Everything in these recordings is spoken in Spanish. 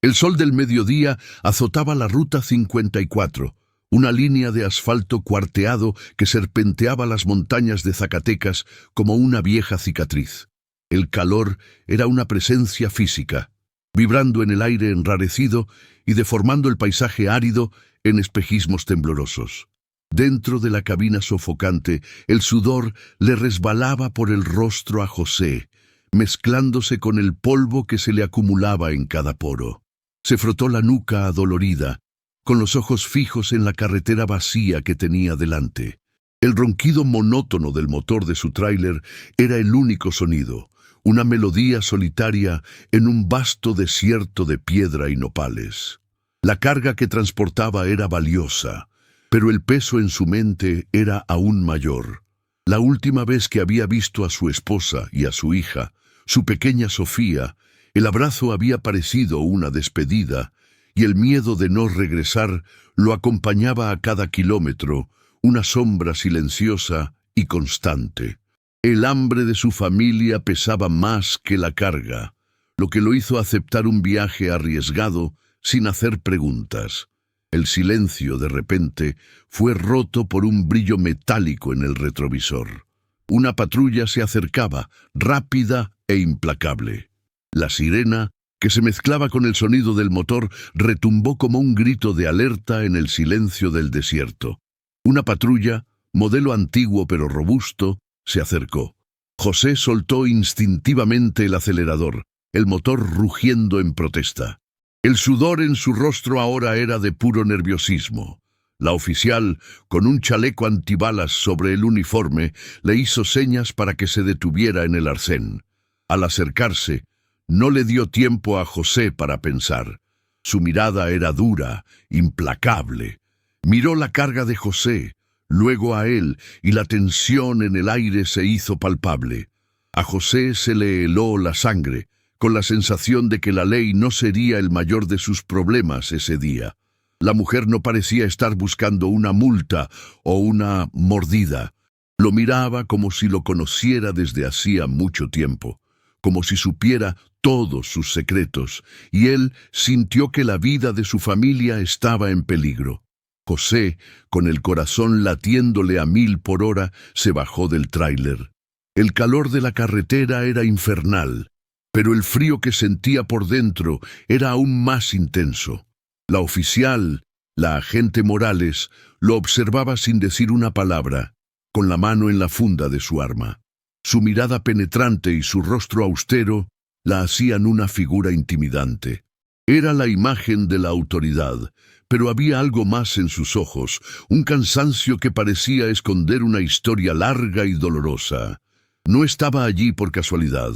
El sol del mediodía azotaba la Ruta 54, una línea de asfalto cuarteado que serpenteaba las montañas de Zacatecas como una vieja cicatriz. El calor era una presencia física, vibrando en el aire enrarecido y deformando el paisaje árido en espejismos temblorosos. Dentro de la cabina sofocante, el sudor le resbalaba por el rostro a José, mezclándose con el polvo que se le acumulaba en cada poro. Se frotó la nuca adolorida, con los ojos fijos en la carretera vacía que tenía delante. El ronquido monótono del motor de su tráiler era el único sonido, una melodía solitaria en un vasto desierto de piedra y nopales. La carga que transportaba era valiosa, pero el peso en su mente era aún mayor. La última vez que había visto a su esposa y a su hija, su pequeña Sofía, el abrazo había parecido una despedida, y el miedo de no regresar lo acompañaba a cada kilómetro, una sombra silenciosa y constante. El hambre de su familia pesaba más que la carga, lo que lo hizo aceptar un viaje arriesgado sin hacer preguntas. El silencio, de repente, fue roto por un brillo metálico en el retrovisor. Una patrulla se acercaba, rápida e implacable. La sirena, que se mezclaba con el sonido del motor, retumbó como un grito de alerta en el silencio del desierto. Una patrulla, modelo antiguo pero robusto, se acercó. José soltó instintivamente el acelerador, el motor rugiendo en protesta. El sudor en su rostro ahora era de puro nerviosismo. La oficial, con un chaleco antibalas sobre el uniforme, le hizo señas para que se detuviera en el arcén. Al acercarse, no le dio tiempo a José para pensar. Su mirada era dura, implacable. Miró la carga de José, luego a él, y la tensión en el aire se hizo palpable. A José se le heló la sangre, con la sensación de que la ley no sería el mayor de sus problemas ese día. La mujer no parecía estar buscando una multa o una mordida. Lo miraba como si lo conociera desde hacía mucho tiempo, como si supiera todos sus secretos, y él sintió que la vida de su familia estaba en peligro. José, con el corazón latiéndole a 1000 por hora, se bajó del tráiler. El calor de la carretera era infernal, pero el frío que sentía por dentro era aún más intenso. La oficial, la agente Morales, lo observaba sin decir una palabra, con la mano en la funda de su arma. Su mirada penetrante y su rostro austero la hacían una figura intimidante. Era la imagen de la autoridad, pero había algo más en sus ojos, un cansancio que parecía esconder una historia larga y dolorosa. No estaba allí por casualidad,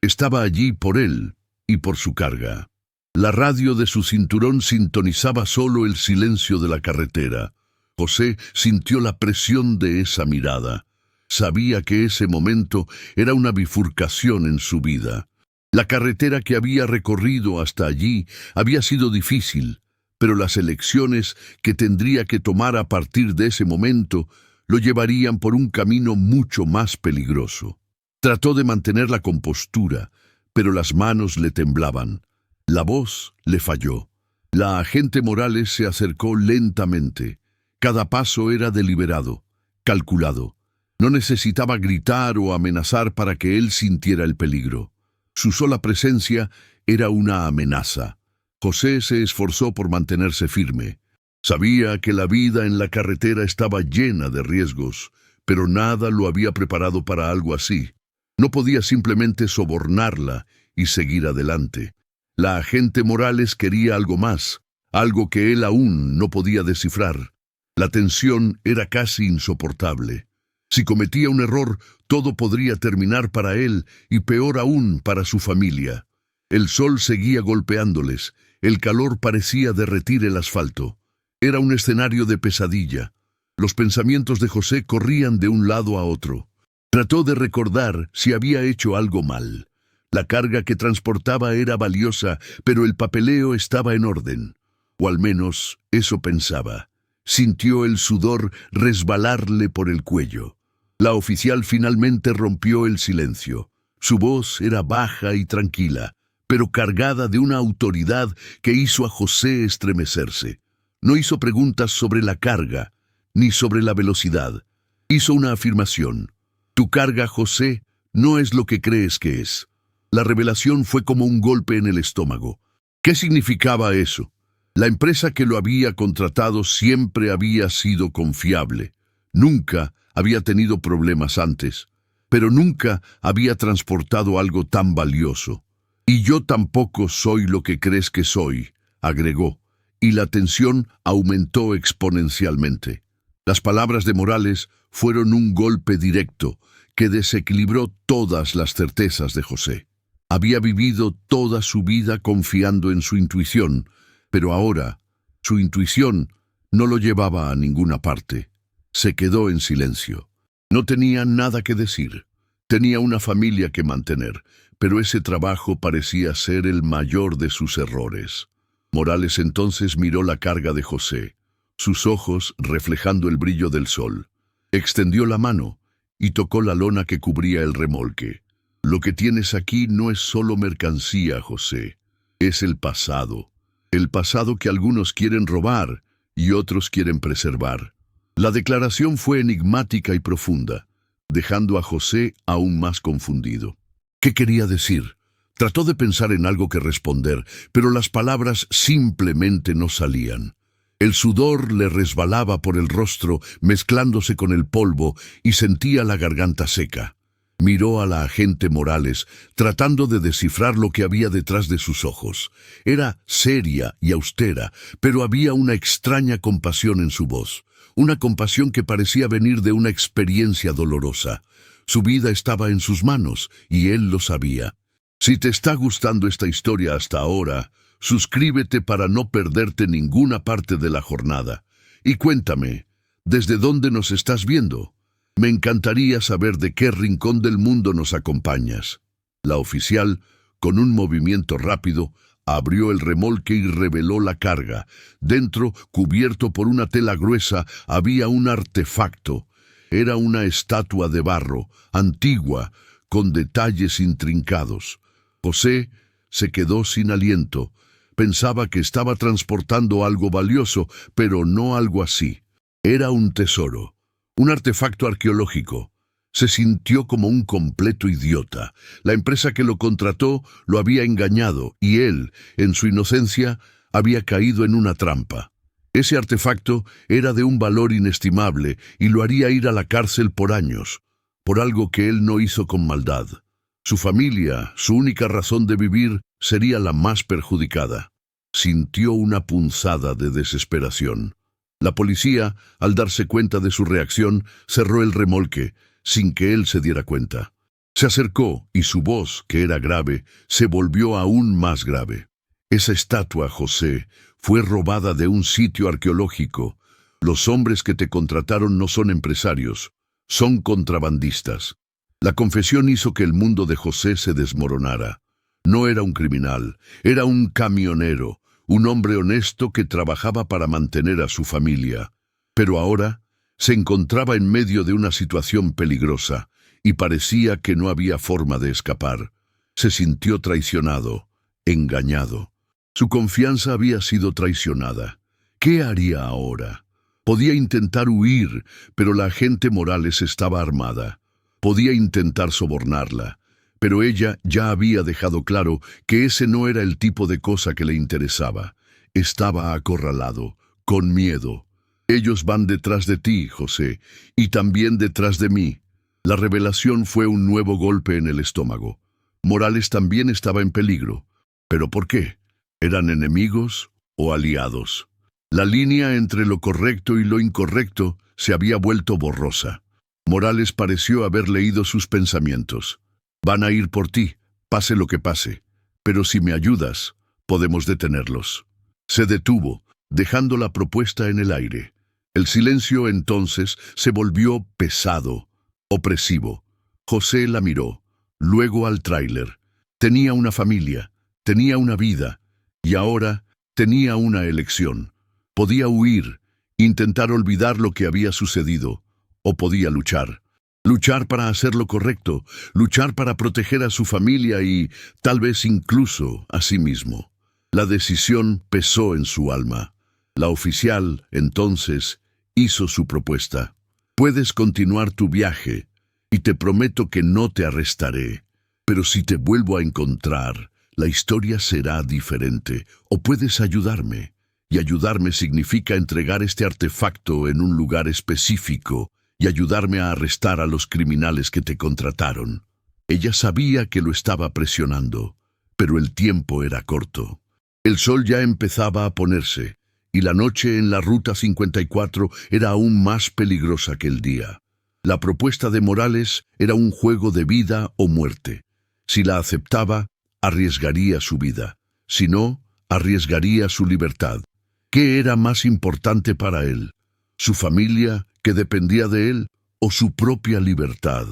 estaba allí por él y por su carga. La radio de su cinturón sintonizaba solo el silencio de la carretera. José sintió la presión de esa mirada. Sabía que ese momento era una bifurcación en su vida. La carretera que había recorrido hasta allí había sido difícil, pero las elecciones que tendría que tomar a partir de ese momento lo llevarían por un camino mucho más peligroso. Trató de mantener la compostura, pero las manos le temblaban. La voz le falló. La agente Morales se acercó lentamente. Cada paso era deliberado, calculado. No necesitaba gritar o amenazar para que él sintiera el peligro. Su sola presencia era una amenaza. José se esforzó por mantenerse firme. Sabía que la vida en la carretera estaba llena de riesgos, pero nada lo había preparado para algo así. No podía simplemente sobornarla y seguir adelante. La agente Morales quería algo más, algo que él aún no podía descifrar. La tensión era casi insoportable. Si cometía un error, todo podría terminar para él y peor aún para su familia. El sol seguía golpeándoles, el calor parecía derretir el asfalto. Era un escenario de pesadilla. Los pensamientos de José corrían de un lado a otro. Trató de recordar si había hecho algo mal. La carga que transportaba era valiosa, pero el papeleo estaba en orden. O al menos eso pensaba. Sintió el sudor resbalarle por el cuello. La oficial finalmente rompió el silencio. Su voz era baja y tranquila, pero cargada de una autoridad que hizo a José estremecerse. No hizo preguntas sobre la carga, ni sobre la velocidad. Hizo una afirmación. Tu carga, José, no es lo que crees que es. La revelación fue como un golpe en el estómago. ¿Qué significaba eso? La empresa que lo había contratado siempre había sido confiable. Nunca había tenido problemas antes, pero nunca había transportado algo tan valioso. Y yo tampoco soy lo que crees que soy, agregó, y la tensión aumentó exponencialmente. Las palabras de Morales fueron un golpe directo que desequilibró todas las certezas de José. Había vivido toda su vida confiando en su intuición, pero ahora su intuición no lo llevaba a ninguna parte. Se quedó en silencio. No tenía nada que decir. Tenía una familia que mantener, pero ese trabajo parecía ser el mayor de sus errores. Morales entonces miró la carga de José, sus ojos reflejando el brillo del sol. Extendió la mano y tocó la lona que cubría el remolque. Lo que tienes aquí no es solo mercancía, José. Es el pasado que algunos quieren robar y otros quieren preservar. La declaración fue enigmática y profunda, dejando a José aún más confundido. ¿Qué quería decir? Trató de pensar en algo que responder, pero las palabras simplemente no salían. El sudor le resbalaba por el rostro, mezclándose con el polvo, y sentía la garganta seca. Miró a la agente Morales, tratando de descifrar lo que había detrás de sus ojos. Era seria y austera, pero había una extraña compasión en su voz. Una compasión que parecía venir de una experiencia dolorosa. Su vida estaba en sus manos, y él lo sabía. Si te está gustando esta historia hasta ahora, suscríbete para no perderte ninguna parte de la jornada. Y cuéntame, ¿desde dónde nos estás viendo? Me encantaría saber de qué rincón del mundo nos acompañas. La oficial, con un movimiento rápido, abrió el remolque y reveló la carga. Dentro, cubierto por una tela gruesa, había un artefacto. Era una estatua de barro, antigua, con detalles intrincados. José se quedó sin aliento. Pensaba que estaba transportando algo valioso, pero no algo así. Era un tesoro, un artefacto arqueológico. Se sintió como un completo idiota. La empresa que lo contrató lo había engañado y él, en su inocencia, había caído en una trampa. Ese artefacto era de un valor inestimable y lo haría ir a la cárcel por años, por algo que él no hizo con maldad. Su familia, su única razón de vivir, sería la más perjudicada. Sintió una punzada de desesperación. La policía, al darse cuenta de su reacción, cerró el remolque, sin que él se diera cuenta. Se acercó y su voz, que era grave, se volvió aún más grave. Esa estatua, José, fue robada de un sitio arqueológico. Los hombres que te contrataron no son empresarios, son contrabandistas. La confesión hizo que el mundo de José se desmoronara. No era un criminal, era un camionero, un hombre honesto que trabajaba para mantener a su familia. Pero ahora se encontraba en medio de una situación peligrosa y parecía que no había forma de escapar. Se sintió traicionado, engañado. Su confianza había sido traicionada. ¿Qué haría ahora? Podía intentar huir, pero la agente Morales estaba armada. Podía intentar sobornarla, pero ella ya había dejado claro que ese no era el tipo de cosa que le interesaba. Estaba acorralado, con miedo. Ellos van detrás de ti, José, y también detrás de mí. La revelación fue un nuevo golpe en el estómago. Morales también estaba en peligro. ¿Pero por qué? ¿Eran enemigos o aliados? La línea entre lo correcto y lo incorrecto se había vuelto borrosa. Morales pareció haber leído sus pensamientos. Van a ir por ti, pase lo que pase. Pero si me ayudas, podemos detenerlos. Se detuvo, dejando la propuesta en el aire. El silencio entonces se volvió pesado, opresivo. José la miró, luego al tráiler. Tenía una familia, tenía una vida, y ahora tenía una elección. Podía huir, intentar olvidar lo que había sucedido, o podía luchar. luchar para hacer lo correcto, luchar para proteger a su familia y, tal vez incluso, a sí mismo. La decisión pesó en su alma. La oficial, entonces, hizo su propuesta. Puedes continuar tu viaje, y te prometo que no te arrestaré. Pero si te vuelvo a encontrar, la historia será diferente, o puedes ayudarme. Y ayudarme significa entregar este artefacto en un lugar específico y ayudarme a arrestar a los criminales que te contrataron. Ella sabía que lo estaba presionando, pero el tiempo era corto. El sol ya empezaba a ponerse, y la noche en la Ruta 54 era aún más peligrosa que el día. La propuesta de Morales era un juego de vida o muerte. Si la aceptaba, arriesgaría su vida. Si no, arriesgaría su libertad. ¿Qué era más importante para él? ¿Su familia, que dependía de él, o su propia libertad?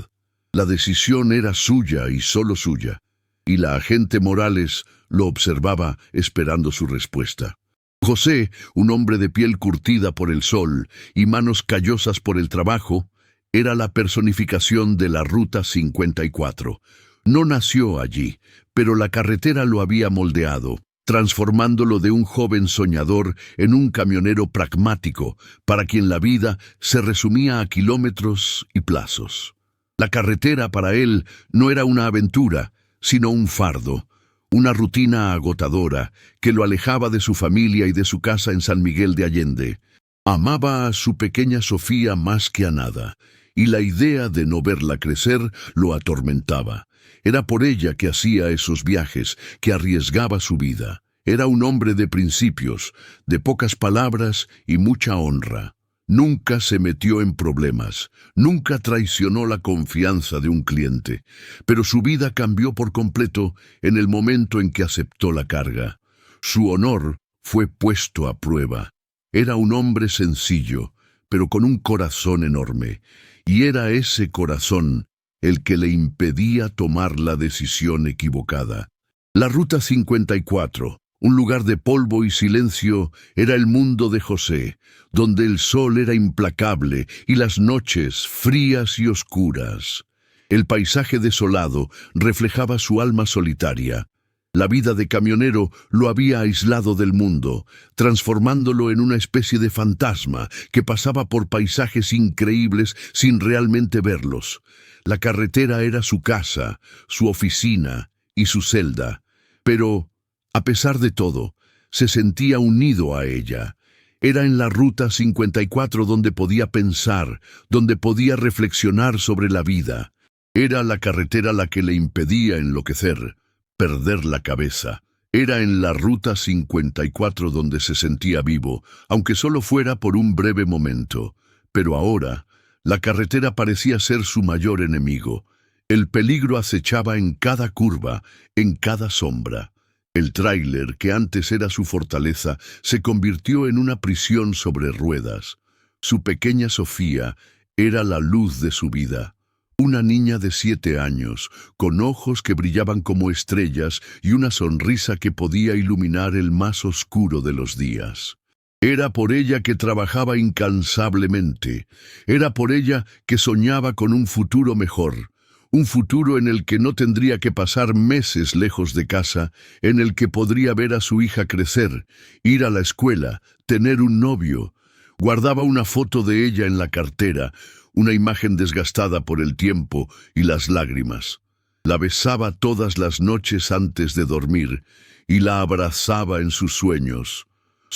La decisión era suya y solo suya, y la agente Morales lo observaba esperando su respuesta. José, un hombre de piel curtida por el sol y manos callosas por el trabajo, era la personificación de la Ruta 54. No nació allí, pero la carretera lo había moldeado, transformándolo de un joven soñador en un camionero pragmático, para quien la vida se resumía a kilómetros y plazos. La carretera para él no era una aventura, sino un fardo, una rutina agotadora que lo alejaba de su familia y de su casa en San Miguel de Allende. Amaba a su pequeña Sofía más que a nada, y la idea de no verla crecer lo atormentaba. Era por ella que hacía esos viajes, que arriesgaba su vida. Era un hombre de principios, de pocas palabras y mucha honra. Nunca se metió en problemas, nunca traicionó la confianza de un cliente, pero su vida cambió por completo en el momento en que aceptó la carga. Su honor fue puesto a prueba. Era un hombre sencillo, pero con un corazón enorme, y era ese corazón el que le impedía tomar la decisión equivocada. La Ruta 54, un lugar de polvo y silencio, era el mundo de José, donde el sol era implacable y las noches frías y oscuras. El paisaje desolado reflejaba su alma solitaria. La vida de camionero lo había aislado del mundo, transformándolo en una especie de fantasma que pasaba por paisajes increíbles sin realmente verlos. La carretera era su casa, su oficina y su celda, pero, a pesar de todo, se sentía unido a ella. Era en la Ruta 54 donde podía pensar, donde podía reflexionar sobre la vida. Era la carretera la que le impedía enloquecer, perder la cabeza. Era en la Ruta 54 donde se sentía vivo, aunque solo fuera por un breve momento. Pero ahora, la carretera parecía ser su mayor enemigo. El peligro acechaba en cada curva, en cada sombra. El tráiler, que antes era su fortaleza, se convirtió en una prisión sobre ruedas. Su pequeña Sofía era la luz de su vida. Una niña de 7 años, con ojos que brillaban como estrellas y una sonrisa que podía iluminar el más oscuro de los días. Era por ella que trabajaba incansablemente. Era por ella que soñaba con un futuro mejor. Un futuro en el que no tendría que pasar meses lejos de casa, en el que podría ver a su hija crecer, ir a la escuela, tener un novio. Guardaba una foto de ella en la cartera, una imagen desgastada por el tiempo y las lágrimas. La besaba todas las noches antes de dormir y la abrazaba en sus sueños.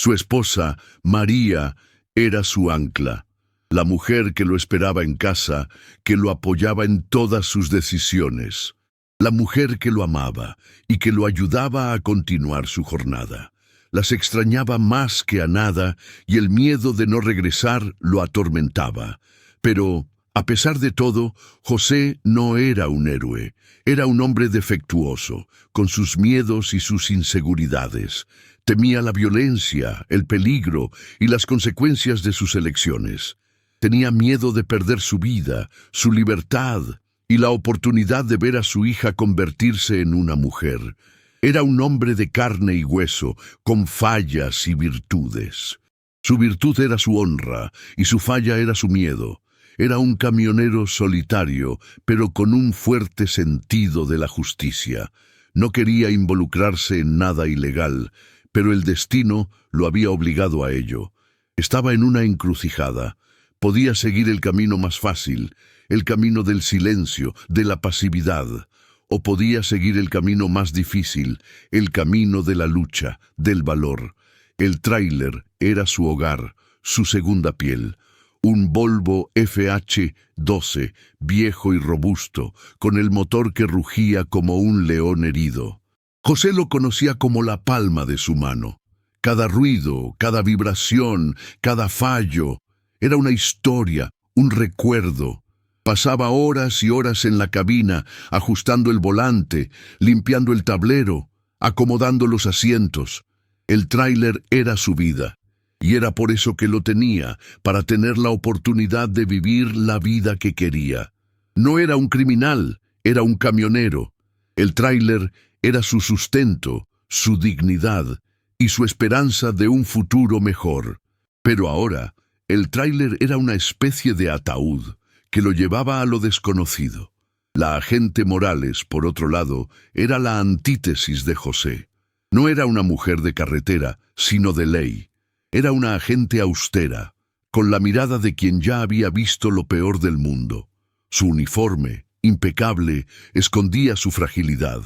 Su esposa, María, era su ancla. La mujer que lo esperaba en casa, que lo apoyaba en todas sus decisiones. La mujer que lo amaba y que lo ayudaba a continuar su jornada. Las extrañaba más que a nada y el miedo de no regresar lo atormentaba. Pero, a pesar de todo, José no era un héroe. Era un hombre defectuoso, con sus miedos y sus inseguridades. Temía la violencia, el peligro y las consecuencias de sus elecciones. Tenía miedo de perder su vida, su libertad y la oportunidad de ver a su hija convertirse en una mujer. Era un hombre de carne y hueso, con fallas y virtudes. Su virtud era su honra y su falla era su miedo. Era un camionero solitario, pero con un fuerte sentido de la justicia. No quería involucrarse en nada ilegal, pero el destino lo había obligado a ello. Estaba en una encrucijada. Podía seguir el camino más fácil, el camino del silencio, de la pasividad, o podía seguir el camino más difícil, el camino de la lucha, del valor. El tráiler era su hogar, su segunda piel. Un Volvo FH12, viejo y robusto, con el motor que rugía como un león herido. José lo conocía como la palma de su mano. Cada ruido, cada vibración, cada fallo, era una historia, un recuerdo. Pasaba horas y horas en la cabina, ajustando el volante, limpiando el tablero, acomodando los asientos. El tráiler era su vida. Y era por eso que lo tenía, para tener la oportunidad de vivir la vida que quería. No era un criminal, era un camionero. El tráiler era su sustento, su dignidad y su esperanza de un futuro mejor. Pero ahora, el tráiler era una especie de ataúd que lo llevaba a lo desconocido. La agente Morales, por otro lado, era la antítesis de José. No era una mujer de carretera, sino de ley. Era una agente austera, con la mirada de quien ya había visto lo peor del mundo. Su uniforme, impecable, escondía su fragilidad.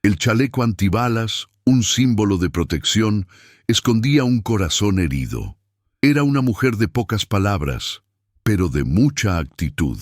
El chaleco antibalas, un símbolo de protección, escondía un corazón herido. Era una mujer de pocas palabras, pero de mucha actitud.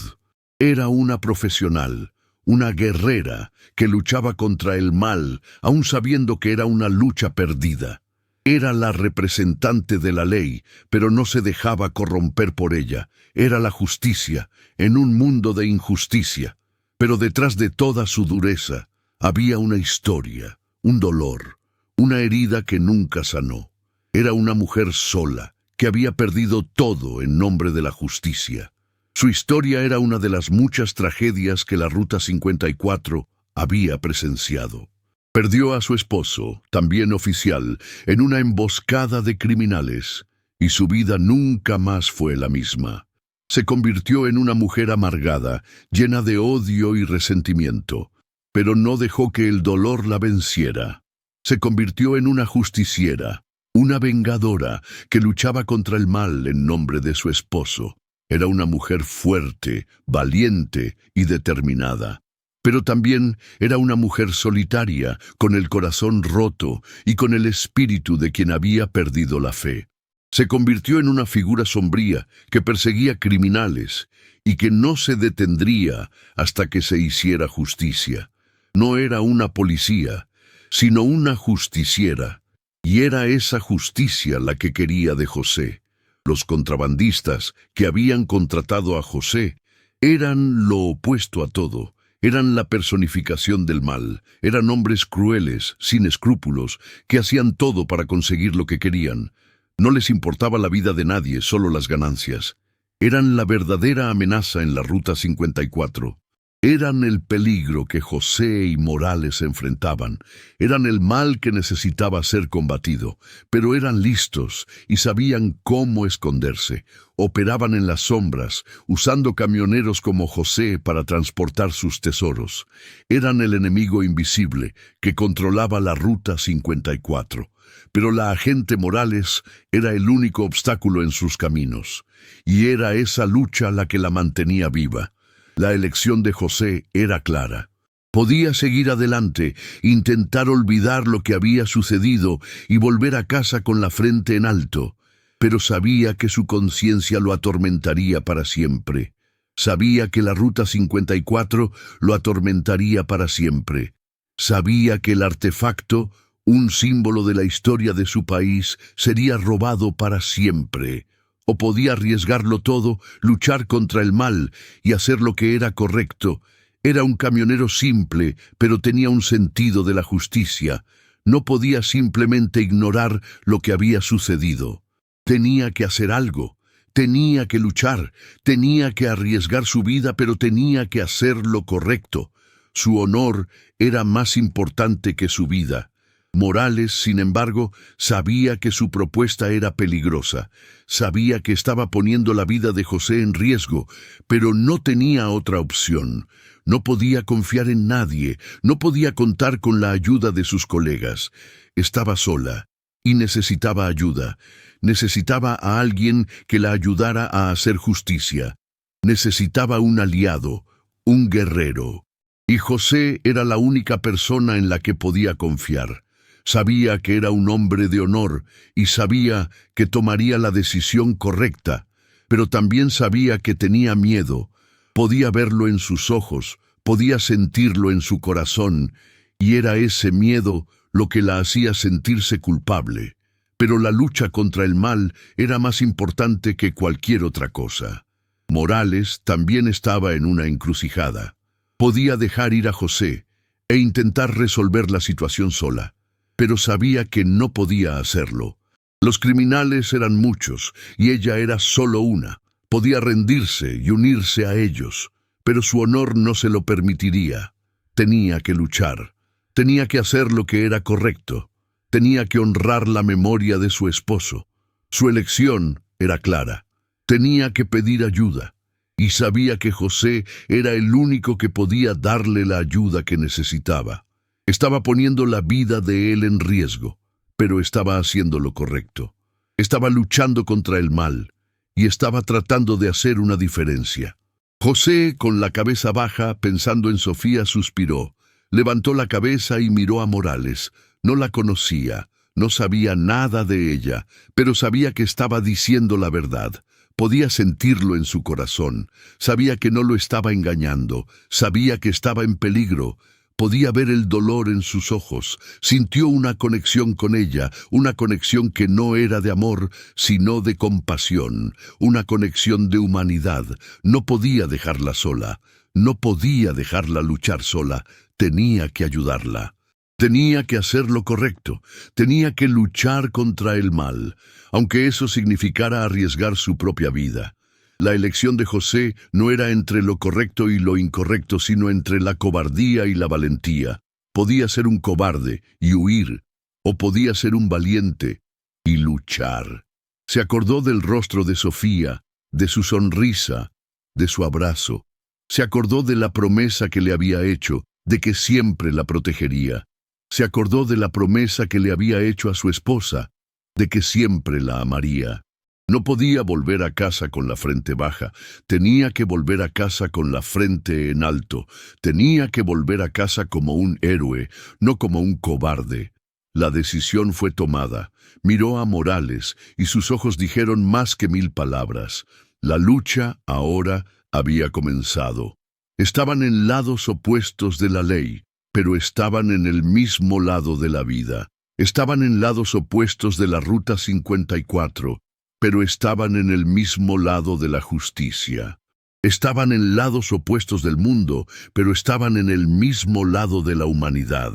Era una profesional, una guerrera que luchaba contra el mal, aun sabiendo que era una lucha perdida. Era la representante de la ley, pero no se dejaba corromper por ella. Era la justicia, en un mundo de injusticia. Pero detrás de toda su dureza, había una historia, un dolor, una herida que nunca sanó. Era una mujer sola, que había perdido todo en nombre de la justicia. Su historia era una de las muchas tragedias que la Ruta 54 había presenciado. Perdió a su esposo, también oficial, en una emboscada de criminales, y su vida nunca más fue la misma. Se convirtió en una mujer amargada, llena de odio y resentimiento, pero no dejó que el dolor la venciera. Se convirtió en una justiciera, una vengadora que luchaba contra el mal en nombre de su esposo. Era una mujer fuerte, valiente y determinada. Pero también era una mujer solitaria, con el corazón roto y con el espíritu de quien había perdido la fe. Se convirtió en una figura sombría que perseguía criminales y que no se detendría hasta que se hiciera justicia. No era una policía, sino una justiciera, y era esa justicia la que quería de José. Los contrabandistas que habían contratado a José eran lo opuesto a todo. Eran la personificación del mal, eran hombres crueles, sin escrúpulos, que hacían todo para conseguir lo que querían. No les importaba la vida de nadie, solo las ganancias. Eran la verdadera amenaza en la Ruta 54. Eran el peligro que José y Morales enfrentaban. Eran el mal que necesitaba ser combatido, pero eran listos y sabían cómo esconderse. Operaban en las sombras, usando camioneros como José para transportar sus tesoros. Eran el enemigo invisible que controlaba la Ruta 54. Pero la agente Morales era el único obstáculo en sus caminos, y era esa lucha la que la mantenía viva. La elección de José era clara. Podía seguir adelante, intentar olvidar lo que había sucedido y volver a casa con la frente en alto, pero sabía que su conciencia lo atormentaría para siempre. Sabía que la Ruta 54 lo atormentaría para siempre. Sabía que el artefacto, un símbolo de la historia de su país, sería robado para siempre. O podía arriesgarlo todo, luchar contra el mal y hacer lo que era correcto. Era un camionero simple, pero tenía un sentido de la justicia. No podía simplemente ignorar lo que había sucedido. Tenía que hacer algo. Tenía que luchar. Tenía que arriesgar su vida, pero tenía que hacer lo correcto. Su honor era más importante que su vida. Morales, sin embargo, sabía que su propuesta era peligrosa, sabía que estaba poniendo la vida de José en riesgo, pero no tenía otra opción. No podía confiar en nadie, no podía contar con la ayuda de sus colegas. Estaba sola y necesitaba ayuda. Necesitaba a alguien que la ayudara a hacer justicia. Necesitaba un aliado, un guerrero. Y José era la única persona en la que podía confiar. Sabía que era un hombre de honor y sabía que tomaría la decisión correcta, pero también sabía que tenía miedo. Podía verlo en sus ojos, podía sentirlo en su corazón, y era ese miedo lo que la hacía sentirse culpable. Pero la lucha contra el mal era más importante que cualquier otra cosa. Morales también estaba en una encrucijada. Podía dejar ir a José e intentar resolver la situación sola, pero sabía que no podía hacerlo. Los criminales eran muchos y ella era solo una. Podía rendirse y unirse a ellos, pero su honor no se lo permitiría. Tenía que luchar. Tenía que hacer lo que era correcto. Tenía que honrar la memoria de su esposo. Su elección era clara. Tenía que pedir ayuda. Y sabía que José era el único que podía darle la ayuda que necesitaba. Estaba poniendo la vida de él en riesgo, pero estaba haciendo lo correcto. Estaba luchando contra el mal y estaba tratando de hacer una diferencia. José, con la cabeza baja, pensando en Sofía, suspiró. Levantó la cabeza y miró a Morales. No la conocía, no sabía nada de ella, pero sabía que estaba diciendo la verdad. Podía sentirlo en su corazón. Sabía que no lo estaba engañando. Sabía que estaba en peligro. Podía ver el dolor en sus ojos. Sintió una conexión con ella, una conexión que no era de amor, sino de compasión, una conexión de humanidad. No podía dejarla sola, no podía dejarla luchar sola, tenía que ayudarla. Tenía que hacer lo correcto, tenía que luchar contra el mal, aunque eso significara arriesgar su propia vida. La elección de José no era entre lo correcto y lo incorrecto, sino entre la cobardía y la valentía. Podía ser un cobarde y huir, o podía ser un valiente y luchar. Se acordó del rostro de Sofía, de su sonrisa, de su abrazo. Se acordó de la promesa que le había hecho, de que siempre la protegería. Se acordó de la promesa que le había hecho a su esposa, de que siempre la amaría. No podía volver a casa con la frente baja, tenía que volver a casa con la frente en alto, tenía que volver a casa como un héroe, no como un cobarde. La decisión fue tomada. Miró a Morales y sus ojos dijeron más que 1000 palabras. La lucha ahora había comenzado. Estaban en lados opuestos de la ley, pero estaban en el mismo lado de la vida. Estaban en lados opuestos de la Ruta 54, pero estaban en el mismo lado de la justicia. Estaban en lados opuestos del mundo, pero estaban en el mismo lado de la humanidad.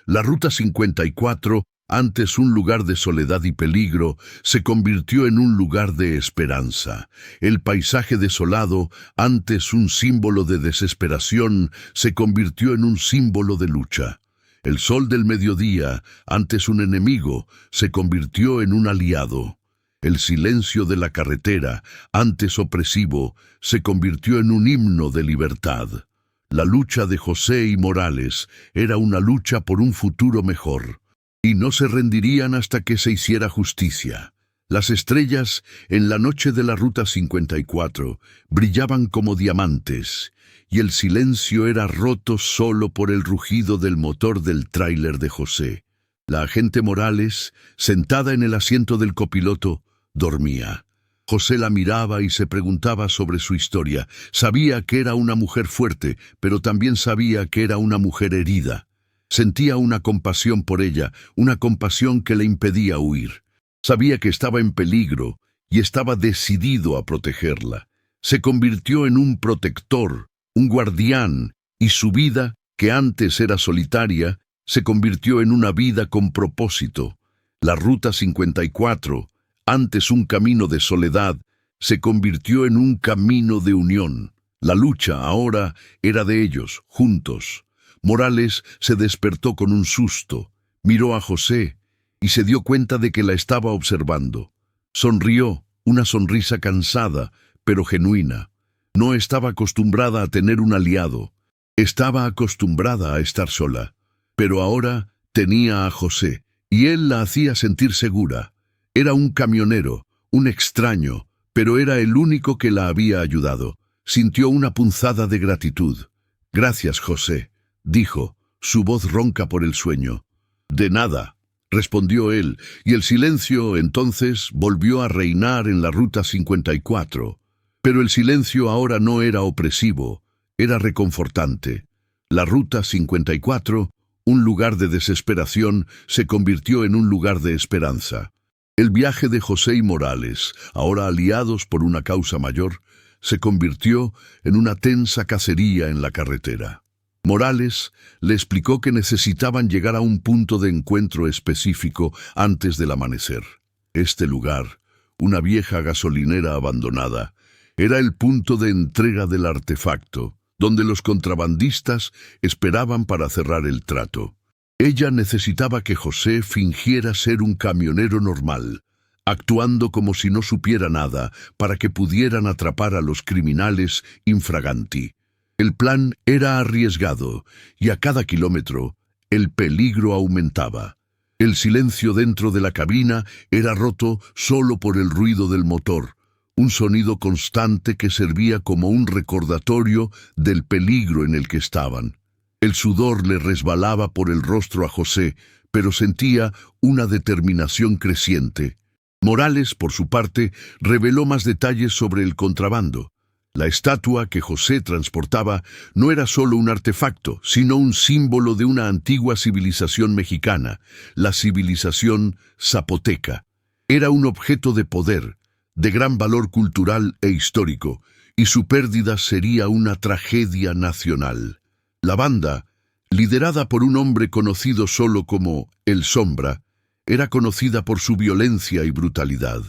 La Ruta 54, antes un lugar de soledad y peligro, se convirtió en un lugar de esperanza. El paisaje desolado, antes un símbolo de desesperación, se convirtió en un símbolo de lucha. El sol del mediodía, antes un enemigo, se convirtió en un aliado. El silencio de la carretera, antes opresivo, se convirtió en un himno de libertad. La lucha de José y Morales era una lucha por un futuro mejor, y no se rendirían hasta que se hiciera justicia. Las estrellas, en la noche de la Ruta 54, brillaban como diamantes, y el silencio era roto solo por el rugido del motor del tráiler de José. La agente Morales, sentada en el asiento del copiloto, dormía. José la miraba y se preguntaba sobre su historia. Sabía que era una mujer fuerte, pero también sabía que era una mujer herida. Sentía una compasión por ella, una compasión que le impedía huir. Sabía que estaba en peligro y estaba decidido a protegerla. Se convirtió en un protector, un guardián, y su vida, que antes era solitaria, se convirtió en una vida con propósito. La Ruta 54, antes un camino de soledad, se convirtió en un camino de unión. La lucha ahora era de ellos, juntos. Morales se despertó con un susto. Miró a José y se dio cuenta de que la estaba observando. Sonrió, una sonrisa cansada, pero genuina. No estaba acostumbrada a tener un aliado. Estaba acostumbrada a estar sola. Pero ahora tenía a José, y él la hacía sentir segura. Era un camionero, un extraño, pero era el único que la había ayudado. Sintió una punzada de gratitud. «Gracias, José», dijo, su voz ronca por el sueño. «De nada», respondió él, y el silencio entonces volvió a reinar en la Ruta 54. Pero el silencio ahora no era opresivo, era reconfortante. La Ruta 54, un lugar de desesperación, se convirtió en un lugar de esperanza. El viaje de José y Morales, ahora aliados por una causa mayor, se convirtió en una tensa cacería en la carretera. Morales le explicó que necesitaban llegar a un punto de encuentro específico antes del amanecer. Este lugar, una vieja gasolinera abandonada, era el punto de entrega del artefacto, donde los contrabandistas esperaban para cerrar el trato. Ella necesitaba que José fingiera ser un camionero normal, actuando como si no supiera nada, para que pudieran atrapar a los criminales infraganti. El plan era arriesgado, y a cada kilómetro el peligro aumentaba. El silencio dentro de la cabina era roto solo por el ruido del motor, un sonido constante que servía como un recordatorio del peligro en el que estaban. El sudor le resbalaba por el rostro a José, pero sentía una determinación creciente. Morales, por su parte, reveló más detalles sobre el contrabando. La estatua que José transportaba no era solo un artefacto, sino un símbolo de una antigua civilización mexicana, la civilización zapoteca. Era un objeto de poder, de gran valor cultural e histórico, y su pérdida sería una tragedia nacional. La banda, liderada por un hombre conocido solo como El Sombra, era conocida por su violencia y brutalidad.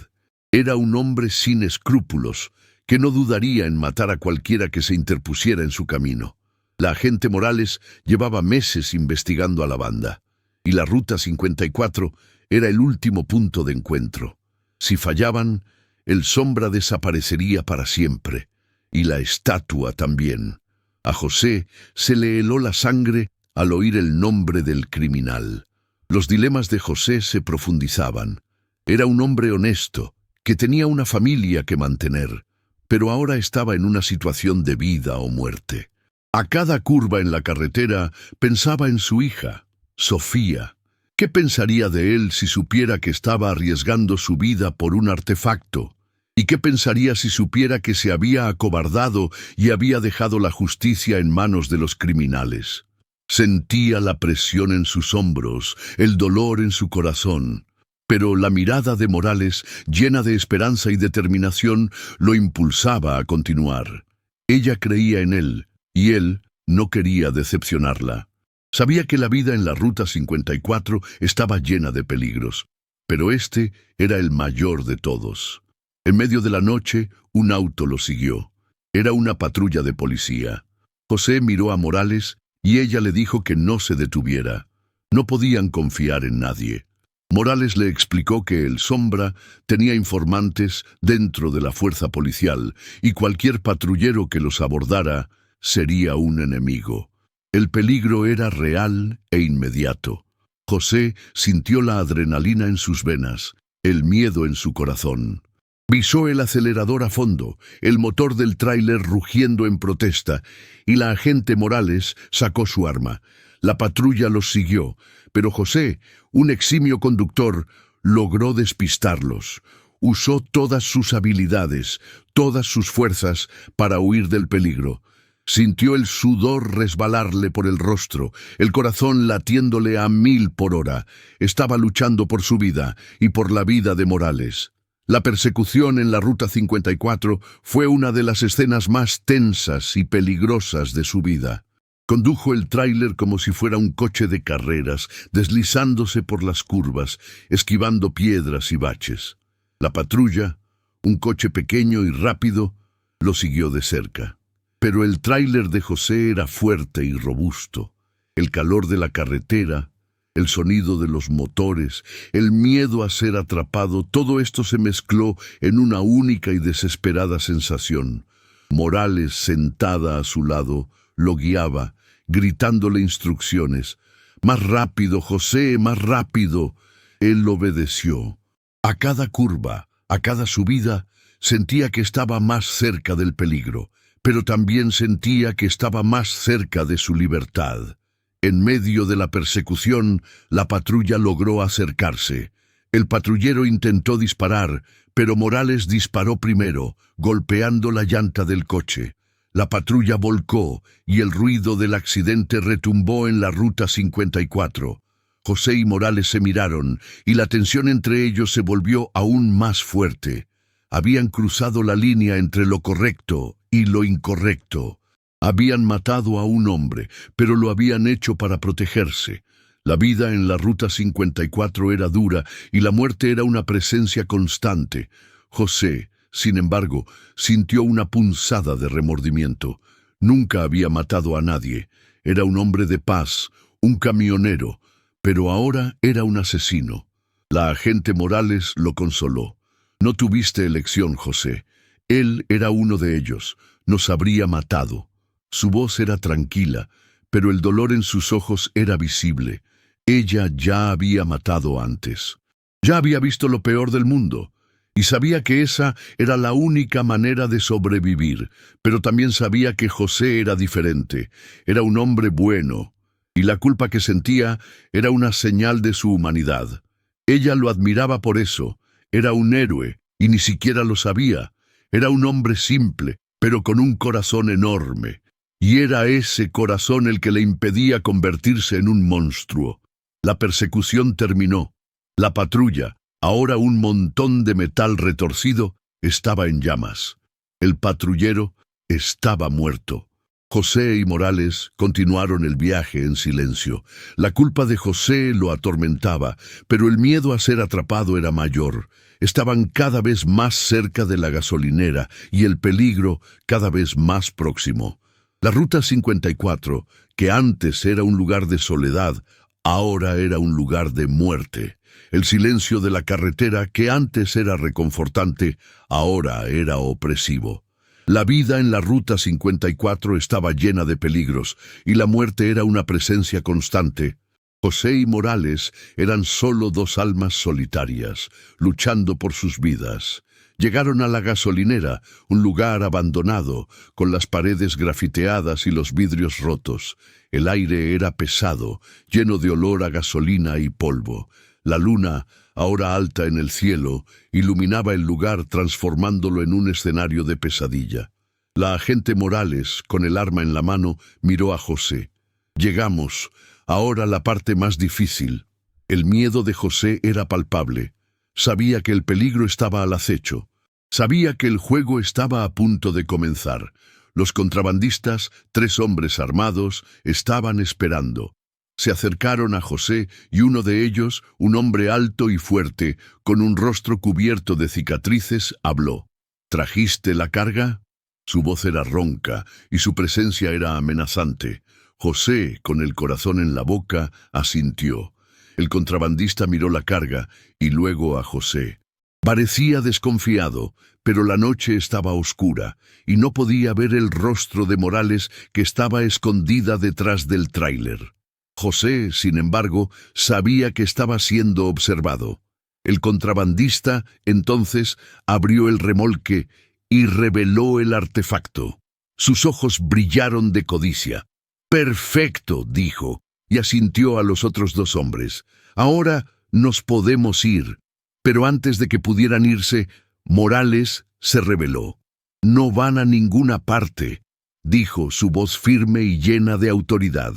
Era un hombre sin escrúpulos, que no dudaría en matar a cualquiera que se interpusiera en su camino. La agente Morales llevaba meses investigando a la banda, y la Ruta 54 era el último punto de encuentro. Si fallaban, El Sombra desaparecería para siempre, y la estatua también. A José se le heló la sangre al oír el nombre del criminal. Los dilemas de José se profundizaban. Era un hombre honesto, que tenía una familia que mantener, pero ahora estaba en una situación de vida o muerte. A cada curva en la carretera pensaba en su hija, Sofía. ¿Qué pensaría de él si supiera que estaba arriesgando su vida por un artefacto? ¿Y qué pensaría si supiera que se había acobardado y había dejado la justicia en manos de los criminales? Sentía la presión en sus hombros, el dolor en su corazón. Pero la mirada de Morales, llena de esperanza y determinación, lo impulsaba a continuar. Ella creía en él, y él no quería decepcionarla. Sabía que la vida en la Ruta 54 estaba llena de peligros, pero este era el mayor de todos. En medio de la noche, un auto lo siguió. Era una patrulla de policía. José miró a Morales y ella le dijo que no se detuviera. No podían confiar en nadie. Morales le explicó que El Sombra tenía informantes dentro de la fuerza policial y cualquier patrullero que los abordara sería un enemigo. El peligro era real e inmediato. José sintió la adrenalina en sus venas, el miedo en su corazón. Pisó el acelerador a fondo, el motor del tráiler rugiendo en protesta, y la agente Morales sacó su arma. La patrulla los siguió, pero José, un eximio conductor, logró despistarlos. Usó todas sus habilidades, todas sus fuerzas para huir del peligro. Sintió el sudor resbalarle por el rostro, el corazón latiéndole a 1000 por hora. Estaba luchando por su vida y por la vida de Morales. La persecución en la Ruta 54 fue una de las escenas más tensas y peligrosas de su vida. Condujo el tráiler como si fuera un coche de carreras, deslizándose por las curvas, esquivando piedras y baches. La patrulla, un coche pequeño y rápido, lo siguió de cerca. Pero el tráiler de José era fuerte y robusto. El calor de la carretera, el sonido de los motores, el miedo a ser atrapado, todo esto se mezcló en una única y desesperada sensación. Morales, sentada a su lado, lo guiaba, gritándole instrucciones. «Más rápido, José, más rápido». Él obedeció. A cada curva, a cada subida, sentía que estaba más cerca del peligro, pero también sentía que estaba más cerca de su libertad. En medio de la persecución, la patrulla logró acercarse. El patrullero intentó disparar, pero Morales disparó primero, golpeando la llanta del coche. La patrulla volcó y el ruido del accidente retumbó en la Ruta 54. José y Morales se miraron y la tensión entre ellos se volvió aún más fuerte. Habían cruzado la línea entre lo correcto y lo incorrecto. Habían matado a un hombre, pero lo habían hecho para protegerse. La vida en la Ruta 54 era dura y la muerte era una presencia constante. José, sin embargo, sintió una punzada de remordimiento. Nunca había matado a nadie. Era un hombre de paz, un camionero, pero ahora era un asesino. La agente Morales lo consoló. «No tuviste elección, José. Él era uno de ellos. Nos habría matado». Su voz era tranquila, pero el dolor en sus ojos era visible. Ella ya había matado antes. Ya había visto lo peor del mundo, y sabía que esa era la única manera de sobrevivir, pero también sabía que José era diferente. Era un hombre bueno, y la culpa que sentía era una señal de su humanidad. Ella lo admiraba por eso. Era un héroe, y ni siquiera lo sabía. Era un hombre simple, pero con un corazón enorme. Y era ese corazón el que le impedía convertirse en un monstruo. La persecución terminó. La patrulla, ahora un montón de metal retorcido, estaba en llamas. El patrullero estaba muerto. José y Morales continuaron el viaje en silencio. La culpa de José lo atormentaba, pero el miedo a ser atrapado era mayor. Estaban cada vez más cerca de la gasolinera y el peligro cada vez más próximo. La Ruta 54, que antes era un lugar de soledad, ahora era un lugar de muerte. El silencio de la carretera, que antes era reconfortante, ahora era opresivo. La vida en la Ruta 54 estaba llena de peligros, y la muerte era una presencia constante. José y Morales eran solo dos almas solitarias, luchando por sus vidas. Llegaron a la gasolinera, un lugar abandonado, con las paredes grafiteadas y los vidrios rotos. El aire era pesado, lleno de olor a gasolina y polvo. La luna, ahora alta en el cielo, iluminaba el lugar transformándolo en un escenario de pesadilla. La agente Morales, con el arma en la mano, miró a José. «Llegamos. Ahora la parte más difícil». El miedo de José era palpable. Sabía que el peligro estaba al acecho. Sabía que el juego estaba a punto de comenzar. Los contrabandistas, 3 hombres armados, estaban esperando. Se acercaron a José y uno de ellos, un hombre alto y fuerte, con un rostro cubierto de cicatrices, habló. «¿Trajiste la carga?» Su voz era ronca y su presencia era amenazante. José, con el corazón en la boca, asintió. El contrabandista miró la carga y luego a José. Parecía desconfiado, pero la noche estaba oscura y no podía ver el rostro de Morales, que estaba escondida detrás del tráiler. José, sin embargo, sabía que estaba siendo observado. El contrabandista, entonces, abrió el remolque y reveló el artefacto. Sus ojos brillaron de codicia. «Perfecto», dijo, y asintió a los otros 2 hombres. «Ahora nos podemos ir». Pero antes de que pudieran irse, Morales se rebeló. «No van a ninguna parte», dijo, su voz firme y llena de autoridad.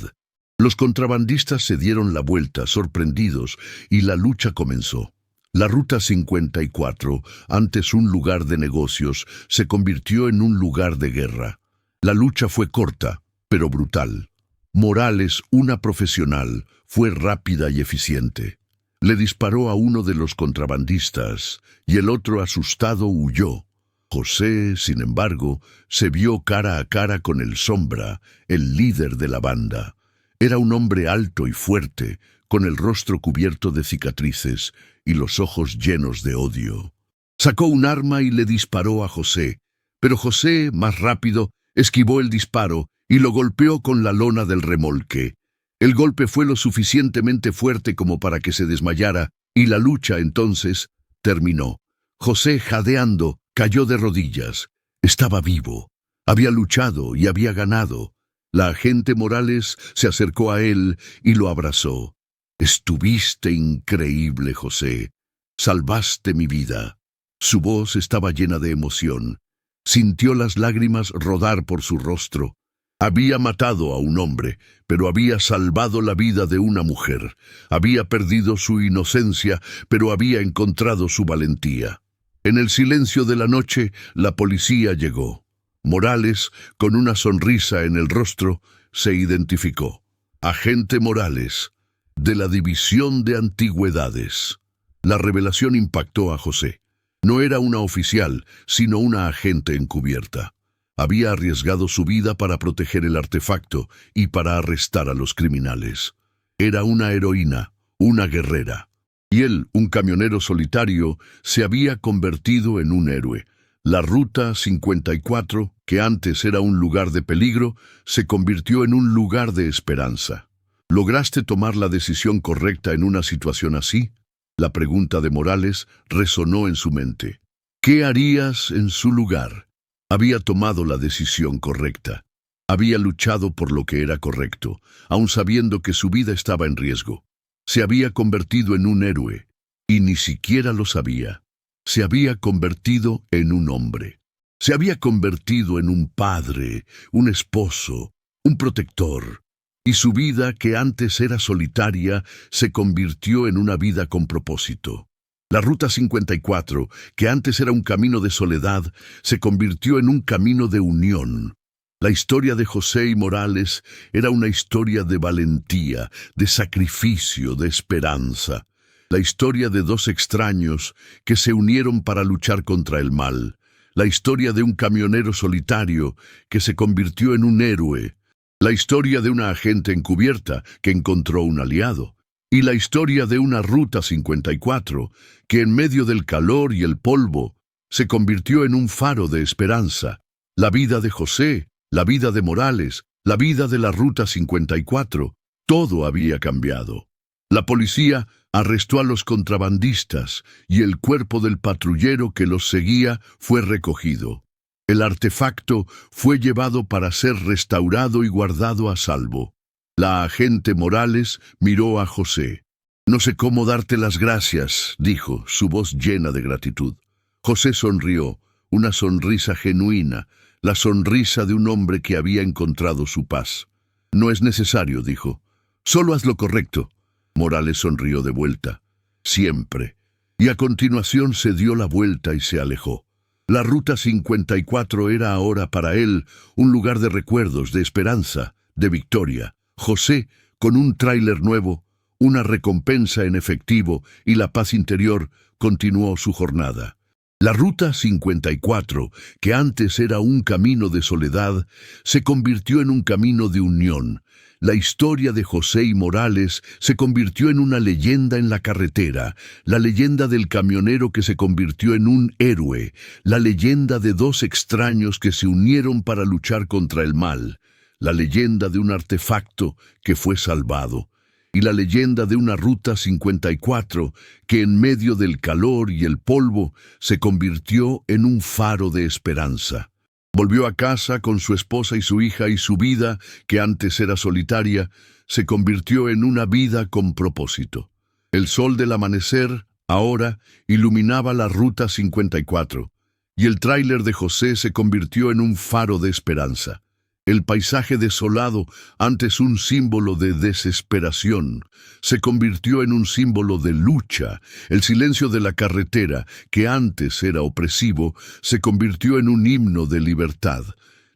Los contrabandistas se dieron la vuelta, sorprendidos, y la lucha comenzó. La Ruta 54, antes un lugar de negocios, se convirtió en un lugar de guerra. La lucha fue corta, pero brutal. Morales, una profesional, fue rápida y eficiente. Le disparó a uno de los contrabandistas, y el otro, asustado, huyó. José, sin embargo, se vio cara a cara con el Sombra, el líder de la banda. Era un hombre alto y fuerte, con el rostro cubierto de cicatrices y los ojos llenos de odio. Sacó un arma y le disparó a José, pero José, más rápido, esquivó el disparo y lo golpeó con la lona del remolque. El golpe fue lo suficientemente fuerte como para que se desmayara, y la lucha entonces terminó. José, jadeando, cayó de rodillas. Estaba vivo. Había luchado y había ganado. La agente Morales se acercó a él y lo abrazó. «Estuviste increíble, José. Salvaste mi vida». Su voz estaba llena de emoción. Sintió las lágrimas rodar por su rostro. Había matado a un hombre, pero había salvado la vida de una mujer. Había perdido su inocencia, pero había encontrado su valentía. En el silencio de la noche, la policía llegó. Morales, con una sonrisa en el rostro, se identificó. Agente Morales, de la División de Antigüedades. La revelación impactó a José. No era una oficial, sino una agente encubierta. Había arriesgado su vida para proteger el artefacto y para arrestar a los criminales. Era una heroína, una guerrera. Y él, un camionero solitario, se había convertido en un héroe. La Ruta 54, que antes era un lugar de peligro, se convirtió en un lugar de esperanza. ¿Lograste tomar la decisión correcta en una situación así? La pregunta de Morales resonó en su mente. ¿Qué harías en su lugar? Había tomado la decisión correcta. Había luchado por lo que era correcto, aun sabiendo que su vida estaba en riesgo. Se había convertido en un héroe, y ni siquiera lo sabía. Se había convertido en un hombre. Se había convertido en un padre, un esposo, un protector. Y su vida, que antes era solitaria, se convirtió en una vida con propósito. La Ruta 54, que antes era un camino de soledad, se convirtió en un camino de unión. La historia de José y Morales era una historia de valentía, de sacrificio, de esperanza. La historia de dos extraños que se unieron para luchar contra el mal. La historia de un camionero solitario que se convirtió en un héroe. La historia de una agente encubierta que encontró un aliado. Y la historia de una Ruta 54 que en medio del calor y el polvo se convirtió en un faro de esperanza. La vida de José, la vida de Morales, la vida de la Ruta 54, todo había cambiado. La policía arrestó a los contrabandistas y el cuerpo del patrullero que los seguía fue recogido. El artefacto fue llevado para ser restaurado y guardado a salvo. La agente Morales miró a José. «No sé cómo darte las gracias», dijo, su voz llena de gratitud. José sonrió, una sonrisa genuina, la sonrisa de un hombre que había encontrado su paz. «No es necesario», dijo. «Solo haz lo correcto». Morales sonrió de vuelta. «Siempre». Y a continuación se dio la vuelta y se alejó. La Ruta 54 era ahora para él un lugar de recuerdos, de esperanza, de victoria. José, con un tráiler nuevo, una recompensa en efectivo y la paz interior, continuó su jornada. La Ruta 54, que antes era un camino de soledad, se convirtió en un camino de unión. La historia de José y Morales se convirtió en una leyenda en la carretera, la leyenda del camionero que se convirtió en un héroe, la leyenda de dos extraños que se unieron para luchar contra el mal, la leyenda de un artefacto que fue salvado, y la leyenda de una Ruta 54 que en medio del calor y el polvo se convirtió en un faro de esperanza. Volvió a casa con su esposa y su hija y su vida, que antes era solitaria, se convirtió en una vida con propósito. El sol del amanecer, ahora, iluminaba la Ruta 54, y el tráiler de José se convirtió en un faro de esperanza. El paisaje desolado, antes un símbolo de desesperación, se convirtió en un símbolo de lucha. El silencio de la carretera, que antes era opresivo, se convirtió en un himno de libertad.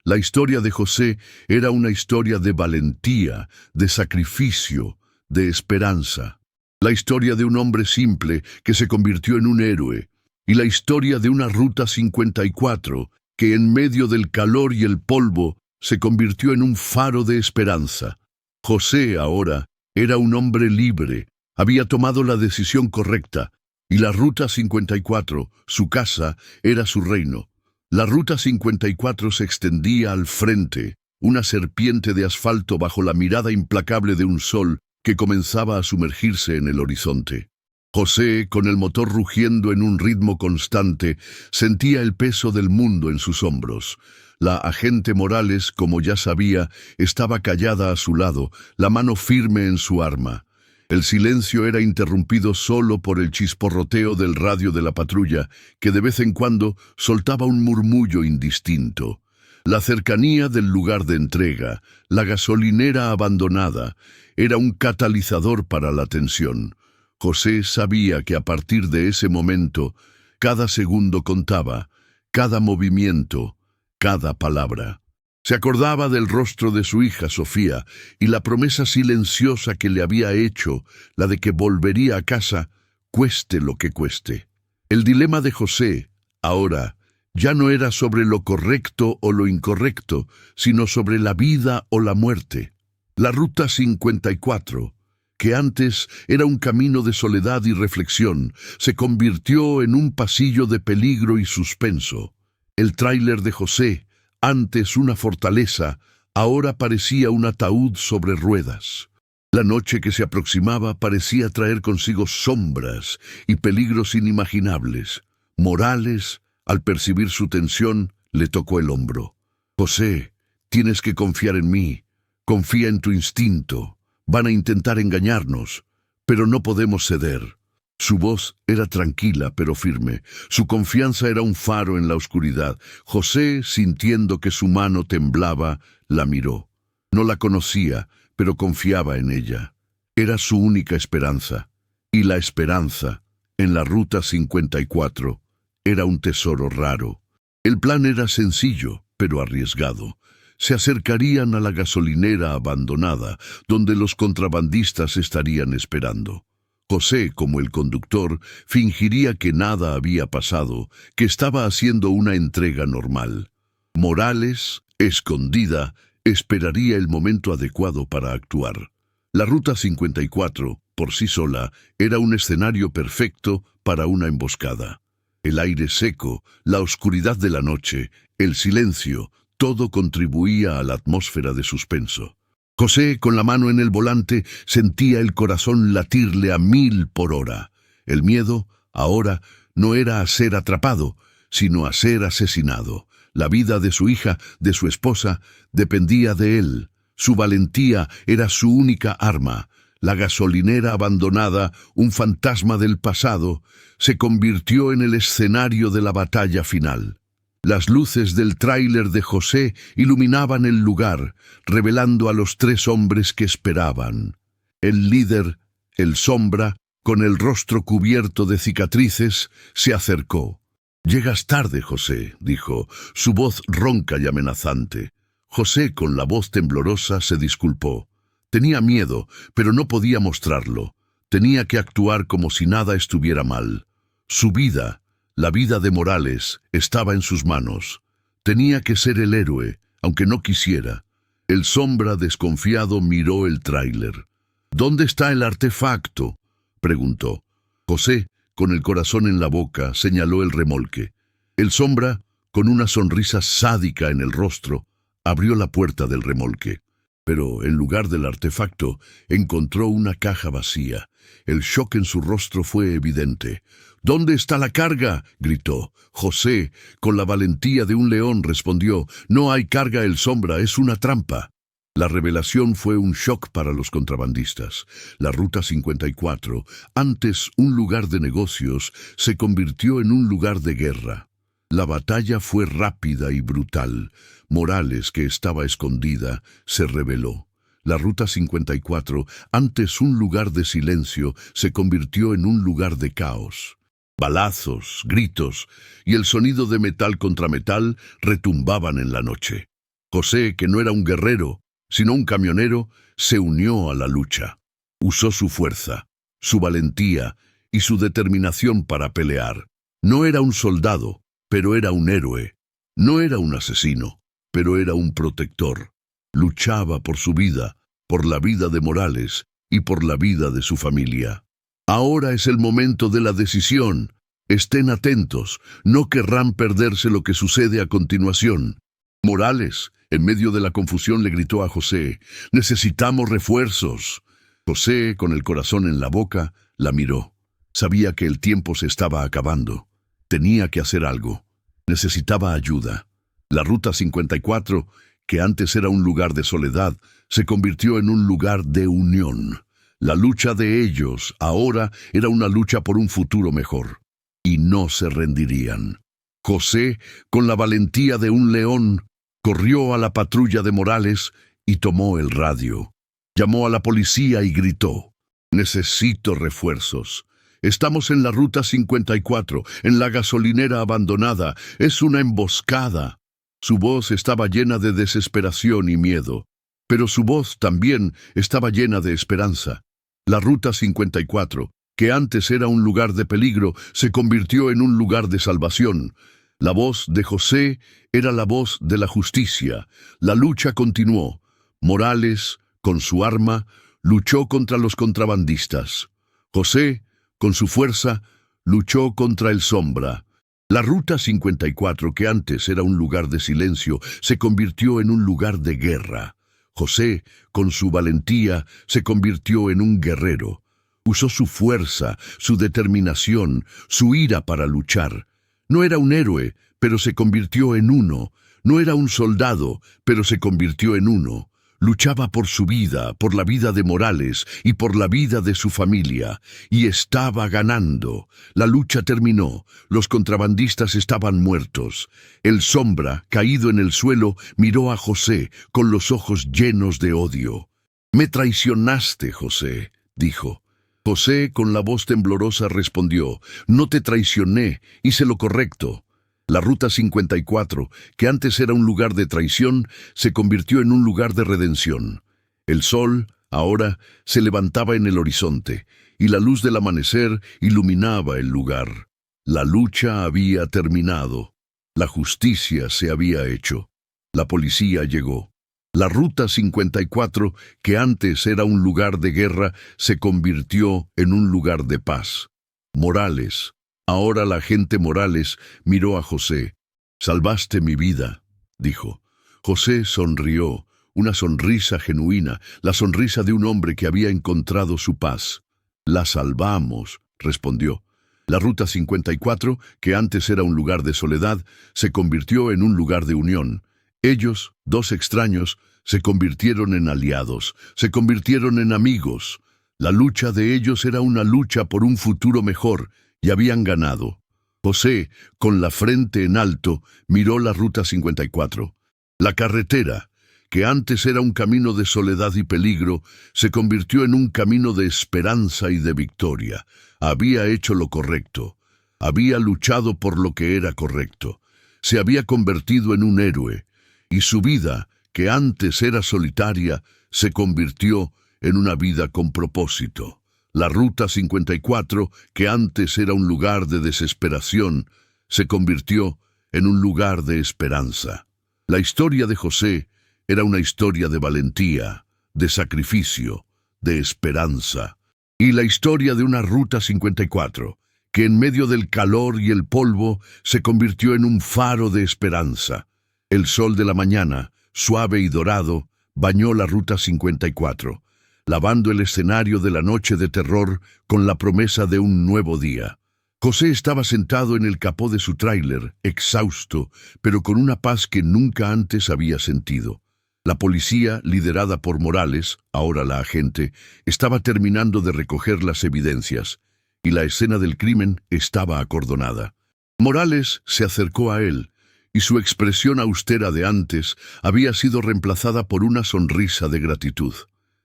La historia de José era una historia de valentía, de sacrificio, de esperanza. La historia de un hombre simple que se convirtió en un héroe. Y la historia de una Ruta 54 que en medio del calor y el polvo se convirtió en un faro de esperanza. José ahora era un hombre libre, había tomado la decisión correcta, y la Ruta 54, su casa, era su reino. La Ruta 54 se extendía al frente, una serpiente de asfalto bajo la mirada implacable de un sol que comenzaba a sumergirse en el horizonte. José, con el motor rugiendo en un ritmo constante, sentía el peso del mundo en sus hombros. La agente Morales, como ya sabía, estaba callada a su lado, la mano firme en su arma. El silencio era interrumpido solo por el chisporroteo del radio de la patrulla, que de vez en cuando soltaba un murmullo indistinto. La cercanía del lugar de entrega, la gasolinera abandonada, era un catalizador para la tensión. José sabía que a partir de ese momento, cada segundo contaba, cada movimiento, cada palabra. Se acordaba del rostro de su hija Sofía y la promesa silenciosa que le había hecho, la de que volvería a casa, cueste lo que cueste. El dilema de José, ahora, ya no era sobre lo correcto o lo incorrecto, sino sobre la vida o la muerte. La Ruta 54, que antes era un camino de soledad y reflexión, se convirtió en un pasillo de peligro y suspenso. El tráiler de José, antes una fortaleza, ahora parecía un ataúd sobre ruedas. La noche que se aproximaba parecía traer consigo sombras y peligros inimaginables. Morales, al percibir su tensión, le tocó el hombro. «José, tienes que confiar en mí. Confía en tu instinto. Van a intentar engañarnos, pero no podemos ceder». Su voz era tranquila pero firme. Su confianza era un faro en la oscuridad. José, sintiendo que su mano temblaba, la miró. No la conocía, pero confiaba en ella. Era su única esperanza. Y la esperanza, en la Ruta 54, era un tesoro raro. El plan era sencillo, pero arriesgado. Se acercarían a la gasolinera abandonada, donde los contrabandistas estarían esperando. José, como el conductor, fingiría que nada había pasado, que estaba haciendo una entrega normal. Morales, escondida, esperaría el momento adecuado para actuar. La Ruta 54, por sí sola, era un escenario perfecto para una emboscada. El aire seco, la oscuridad de la noche, el silencio, todo contribuía a la atmósfera de suspenso. José, con la mano en el volante, sentía el corazón latirle a 1000 por hora. El miedo, ahora, no era a ser atrapado, sino a ser asesinado. La vida de su hija, de su esposa, dependía de él. Su valentía era su única arma. La gasolinera abandonada, un fantasma del pasado, se convirtió en el escenario de la batalla final. Las luces del tráiler de José iluminaban el lugar, revelando a los 3 hombres que esperaban. El líder, el sombra, con el rostro cubierto de cicatrices, se acercó. «Llegas tarde, José», dijo, su voz ronca y amenazante. José, con la voz temblorosa, se disculpó. Tenía miedo, pero no podía mostrarlo. Tenía que actuar como si nada estuviera mal. Su vida, la vida de Morales, estaba en sus manos. Tenía que ser el héroe, aunque no quisiera. El sombra, desconfiado, miró el tráiler. «¿Dónde está el artefacto?», preguntó. José, con el corazón en la boca, señaló el remolque. El sombra, con una sonrisa sádica en el rostro, abrió la puerta del remolque. Pero, en lugar del artefacto, encontró una caja vacía. El shock en su rostro fue evidente. «¿Dónde está la carga?», gritó. José, con la valentía de un león, respondió: «No hay carga, el sombra, es una trampa». La revelación fue un shock para los contrabandistas. La Ruta 54, antes un lugar de negocios, se convirtió en un lugar de guerra. La batalla fue rápida y brutal. Morales, que estaba escondida, se rebeló. La Ruta 54, antes un lugar de silencio, se convirtió en un lugar de caos. Balazos, gritos y el sonido de metal contra metal retumbaban en la noche. José, que no era un guerrero, sino un camionero, se unió a la lucha. Usó su fuerza, su valentía y su determinación para pelear. No era un soldado, pero era un héroe. No era un asesino, pero era un protector. Luchaba por su vida, por la vida de Morales y por la vida de su familia. Ahora es el momento de la decisión. Estén atentos, no querrán perderse lo que sucede a continuación. Morales, en medio de la confusión, le gritó a José: «Necesitamos refuerzos». José, con el corazón en la boca, la miró. Sabía que el tiempo se estaba acabando. Tenía que hacer algo. Necesitaba ayuda. La Ruta 54, que antes era un lugar de soledad, se convirtió en un lugar de unión. La lucha de ellos ahora era una lucha por un futuro mejor. Y no se rendirían. José, con la valentía de un león, corrió a la patrulla de Morales y tomó el radio. Llamó a la policía y gritó: «Necesito refuerzos. Estamos en la Ruta 54, en la gasolinera abandonada. Es una emboscada». Su voz estaba llena de desesperación y miedo, pero su voz también estaba llena de esperanza. La Ruta 54, que antes era un lugar de peligro, se convirtió en un lugar de salvación. La voz de José era la voz de la justicia. La lucha continuó. Morales, con su arma, luchó contra los contrabandistas. José, con su fuerza, luchó contra el sombra. La Ruta 54, que antes era un lugar de silencio, se convirtió en un lugar de guerra. José, con su valentía, se convirtió en un guerrero. Usó su fuerza, su determinación, su ira para luchar. No era un héroe, pero se convirtió en uno. No era un soldado, pero se convirtió en uno. Luchaba por su vida, por la vida de Morales y por la vida de su familia. Y estaba ganando. La lucha terminó. Los contrabandistas estaban muertos. El sombra, caído en el suelo, miró a José con los ojos llenos de odio. «Me traicionaste, José», dijo. José, con la voz temblorosa, respondió: «No te traicioné, hice lo correcto». La Ruta 54, que antes era un lugar de traición, se convirtió en un lugar de redención. El sol, ahora, se levantaba en el horizonte, y la luz del amanecer iluminaba el lugar. La lucha había terminado. La justicia se había hecho. La policía llegó. La Ruta 54, que antes era un lugar de guerra, se convirtió en un lugar de paz. Morales. Ahora la agente Morales miró a José. «Salvaste mi vida», dijo. José sonrió, una sonrisa genuina, la sonrisa de un hombre que había encontrado su paz. «La salvamos», respondió. La Ruta 54, que antes era un lugar de soledad, se convirtió en un lugar de unión. Ellos, dos extraños, se convirtieron en aliados, se convirtieron en amigos. La lucha de ellos era una lucha por un futuro mejor, y habían ganado. José, con la frente en alto, miró la Ruta 54. La carretera, que antes era un camino de soledad y peligro, se convirtió en un camino de esperanza y de victoria. Había hecho lo correcto. Había luchado por lo que era correcto. Se había convertido en un héroe, y su vida, que antes era solitaria, se convirtió en una vida con propósito. La Ruta 54, que antes era un lugar de desesperación, se convirtió en un lugar de esperanza. La historia de José era una historia de valentía, de sacrificio, de esperanza. Y la historia de una Ruta 54, que en medio del calor y el polvo se convirtió en un faro de esperanza. El sol de la mañana, suave y dorado, bañó la Ruta 54. Lavando el escenario de la noche de terror con la promesa de un nuevo día. José estaba sentado en el capó de su tráiler, exhausto, pero con una paz que nunca antes había sentido. La policía, liderada por Morales, ahora la agente, estaba terminando de recoger las evidencias, y la escena del crimen estaba acordonada. Morales se acercó a él, y su expresión austera de antes había sido reemplazada por una sonrisa de gratitud.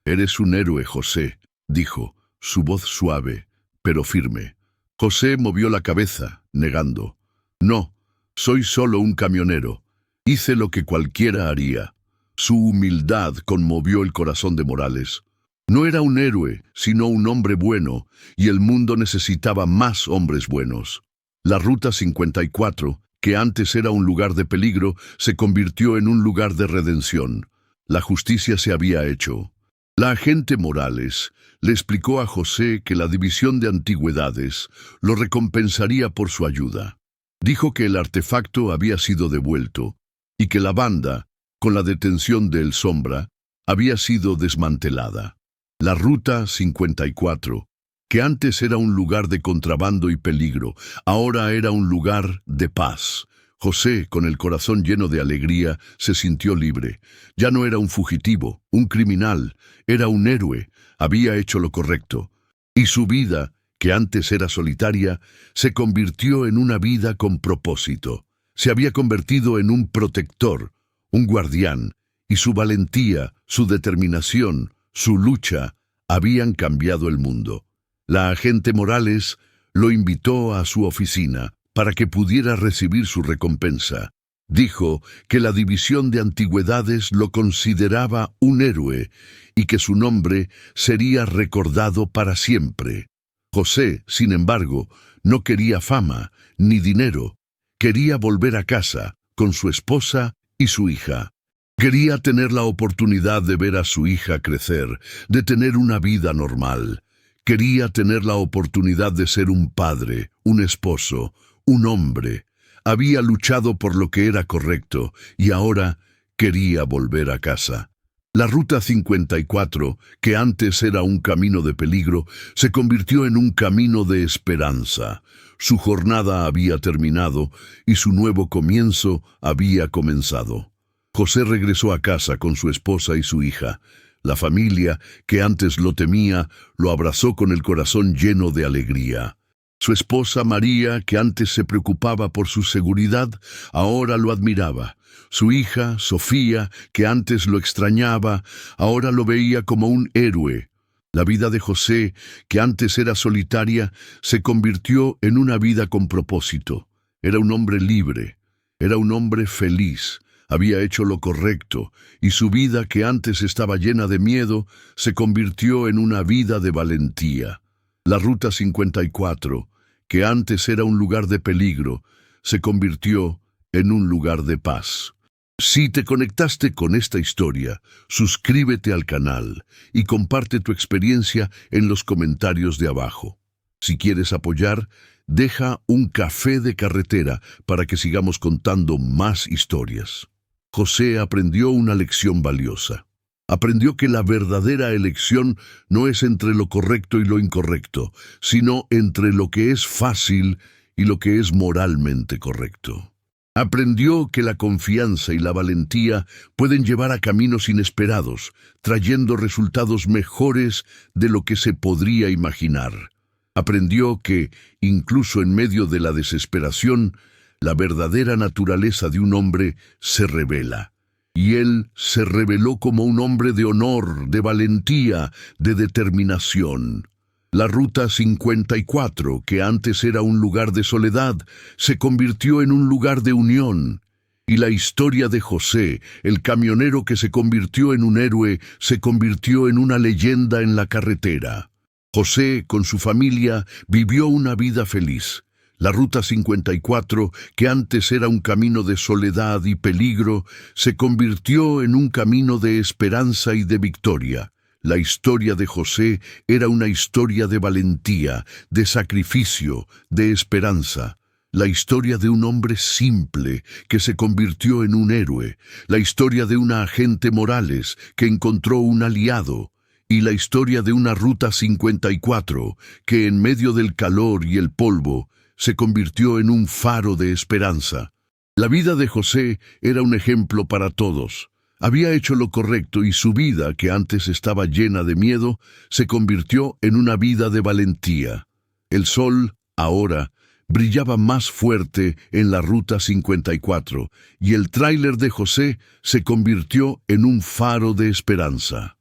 «Eres un héroe, José», dijo, su voz suave, pero firme. José movió la cabeza, negando. «No, soy solo un camionero. Hice lo que cualquiera haría». Su humildad conmovió el corazón de Morales. No era un héroe, sino un hombre bueno, y el mundo necesitaba más hombres buenos. La Ruta 54, que antes era un lugar de peligro, se convirtió en un lugar de redención. La justicia se había hecho. La agente Morales le explicó a José que la División de Antigüedades lo recompensaría por su ayuda. Dijo que el artefacto había sido devuelto y que la banda, con la detención de El Sombra, había sido desmantelada. La Ruta 54, que antes era un lugar de contrabando y peligro, ahora era un lugar de paz. José, con el corazón lleno de alegría, se sintió libre. Ya no era un fugitivo, un criminal, era un héroe, había hecho lo correcto. Y su vida, que antes era solitaria, se convirtió en una vida con propósito. Se había convertido en un protector, un guardián, y su valentía, su determinación, su lucha, habían cambiado el mundo. La agente Morales lo invitó a su oficina para que pudiera recibir su recompensa. Dijo que la División de Antigüedades lo consideraba un héroe y que su nombre sería recordado para siempre. José, sin embargo, no quería fama ni dinero. Quería volver a casa con su esposa y su hija. Quería tener la oportunidad de ver a su hija crecer, de tener una vida normal. Quería tener la oportunidad de ser un padre, un esposo, un hombre. Había luchado por lo que era correcto y ahora quería volver a casa. La Ruta 54, que antes era un camino de peligro, se convirtió en un camino de esperanza. Su jornada había terminado y su nuevo comienzo había comenzado. José regresó a casa con su esposa y su hija. La familia, que antes lo temía, lo abrazó con el corazón lleno de alegría. Su esposa María, que antes se preocupaba por su seguridad, ahora lo admiraba. Su hija, Sofía, que antes lo extrañaba, ahora lo veía como un héroe. La vida de José, que antes era solitaria, se convirtió en una vida con propósito. Era un hombre libre, era un hombre feliz. Había hecho lo correcto, y su vida, que antes estaba llena de miedo, se convirtió en una vida de valentía. La Ruta 54, que antes era un lugar de peligro, se convirtió en un lugar de paz. Si te conectaste con esta historia, suscríbete al canal y comparte tu experiencia en los comentarios de abajo. Si quieres apoyar, deja un café de carretera para que sigamos contando más historias. José aprendió una lección valiosa. Aprendió que la verdadera elección no es entre lo correcto y lo incorrecto, sino entre lo que es fácil y lo que es moralmente correcto. Aprendió que la confianza y la valentía pueden llevar a caminos inesperados, trayendo resultados mejores de lo que se podría imaginar. Aprendió que, incluso en medio de la desesperación, la verdadera naturaleza de un hombre se revela. Y él se reveló como un hombre de honor, de valentía, de determinación. La Ruta 54, que antes era un lugar de soledad, se convirtió en un lugar de unión. Y la historia de José, el camionero que se convirtió en un héroe, se convirtió en una leyenda en la carretera. José, con su familia, vivió una vida feliz. La Ruta 54, que antes era un camino de soledad y peligro, se convirtió en un camino de esperanza y de victoria. La historia de José era una historia de valentía, de sacrificio, de esperanza. La historia de un hombre simple que se convirtió en un héroe. La historia de una agente Morales que encontró un aliado. Y la historia de una Ruta 54 que en medio del calor y el polvo se convirtió en un faro de esperanza. La vida de José era un ejemplo para todos. Había hecho lo correcto y su vida, que antes estaba llena de miedo, se convirtió en una vida de valentía. El sol, ahora, brillaba más fuerte en la Ruta 54 y el tráiler de José se convirtió en un faro de esperanza.